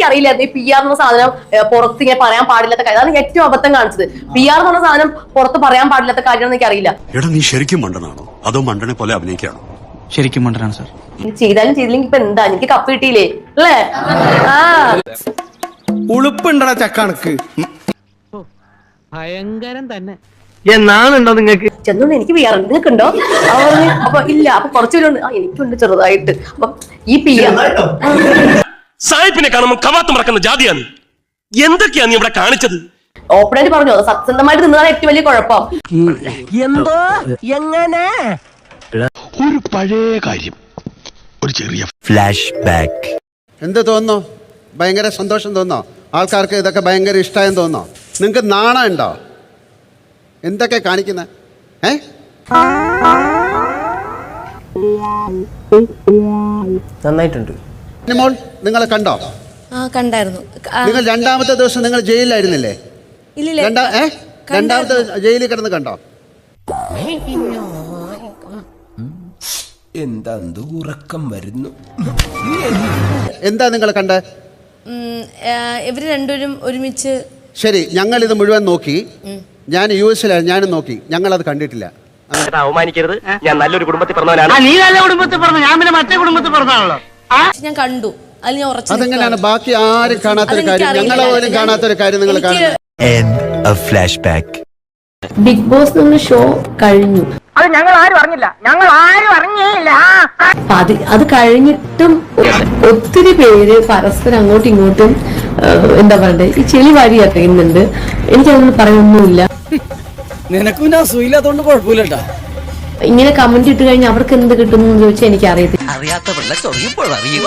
എനിക്കറിയില്ലായിരുന്നു ഈ PR എന്ന സാധനം പുറത്ത് ഇങ്ങനെ പറയാൻ പാടില്ലാത്ത കാര്യം. അതാണ് ഏറ്റവും അബദ്ധം കാണിച്ചത്. PR എന്ന് പറഞ്ഞ സാധനം പുറത്ത് പറയാൻ പാടില്ലാത്ത കാര്യമാണെന്ന് എനിക്കറിയില്ല. എടാ നീ ശരിക്കും മണ്ടനാണോ അതോ മണ്ടനെ പോലെ അഭിനയിക്കാണോ? ശരിക്കും മണ്ടനാണ് സാർ. ചെയ്താലും ചെയ്തില്ലെങ്കിൽ ഇപ്പൊ എന്താ, എനിക്ക് കപ്പ് കിട്ടിയില്ലേ അല്ലേ? ഉളുപ്പുണ്ടടാ ചക്കണക്ക്. ഭയങ്കരം തന്നെ. എന്നാണുണ്ടോ നിങ്ങൾക്ക്? ചെന്നോണ്ട് എനിക്ക് PR ഉണ്ട്, നിങ്ങൾക്കുണ്ടോ? അപ്പൊ ഇല്ല. അപ്പൊ കുറച്ചു പേരുണ്ട്. എനിക്കുണ്ട് ചെറുതായിട്ട്. അപ്പൊ ഈ PR സായിപ്പിനെ കാണുമ്പോൾ കവാത്ത് മറക്കുന്ന ജാതിയാണ്. എന്തൊക്കെയാ നീ ഇവിടെ കാണിച്ചത്? ഓപ്പണായിട്ട് പറഞ്ഞു, അത് സത്യസന്ധമായിട്ട് നിന്നതാണ് ഏറ്റവും വലിയ കുഴപ്പം. എന്തോ എങ്ങനെ ഒരു പഴയ കാര്യം, ഒരു ചെറിയ ഫ്ലാഷ് ബാക്ക്. എന്ത് തോന്നുന്നു? ഭയങ്കര സന്തോഷം തോന്നോ? ആൾക്കാർക്ക് ഇതൊക്കെ ഭയങ്കര ഇഷ്ടമായെന്ന് തോന്നോ? നിങ്ങൾക്ക് നാണം ഉണ്ടോ? എന്തൊക്കെ കാണിക്കുന്നത്? നന്നായിട്ടുണ്ട്. മോൾ നിങ്ങളെ കണ്ടോ? കണ്ടായിരുന്നു. നിങ്ങൾ രണ്ടാമത്തെ ദിവസം നിങ്ങൾ ജയിലിലായിരുന്നില്ലേ? രണ്ടാമത്തെ ജയിലിൽ കിടന്ന് കണ്ടോ? എന്താ ഉറക്കം വരുന്നു? എന്താ നിങ്ങൾ കണ്ടേ? ഇവര് രണ്ടുപേരും ഒരുമിച്ച്. ശരി, ഞങ്ങൾ ഇത് മുഴുവൻ നോക്കി. ഞാൻ US-ലായിരുന്നു, ഞാനും നോക്കി. ഞങ്ങളത് കണ്ടിട്ടില്ല. അവമാനിക്കരുത്, ഞാൻ നല്ലൊരു കുടുംബത്തിൽ പറഞ്ഞവനാണ്. നീ നല്ല കുടുംബത്തിൽ പറഞ്ഞു, ഞാൻ പിന്നെ മറ്റേ കുടുംബത്തിൽ പറഞ്ഞാണല്ലോ. ഞാൻ കണ്ടു. അതിൽ ഞാൻ ഉറച്ചു. അതെങ്ങനെയാണ് ബാക്കി ആരും കാണാത്തൊരു കാര്യം, ഞങ്ങളെ പോലും കാണാത്തൊരു കാര്യം നിങ്ങൾ കാണുന്നത്? ബിഗ് ബോസ് എന്ന ഷോ കഴിഞ്ഞു. അത് ഞങ്ങൾ ആരും അറിഞ്ഞില്ല, ഞങ്ങൾ ആരും അറിഞ്ഞില്ല. അത് കഴിഞ്ഞിട്ടും ഒത്തിരി പേര് പരസ്പരം അങ്ങോട്ടും ഇങ്ങോട്ടും എന്താ പറയണ്ടേ, ഈ ചെളി വാരി അറിയുന്നുണ്ട്. എനിക്കതൊന്നും പറയാനൊന്നുമില്ല. നിനക്കും ഞാൻ സുഖമില്ലാത്തോണ്ട് കുഴപ്പമില്ലട്ടാ. ഇങ്ങനെ കമന്റ് ഇട്ട് കഴിഞ്ഞാൽ അവർക്ക് എന്ത് കിട്ടുന്നു എന്ന് ചോദിച്ചാൽ എനിക്കറിയത്തില്ല. അറിയാത്ത പിള്ള ചൊറിയപ്പോൾ അറിയും.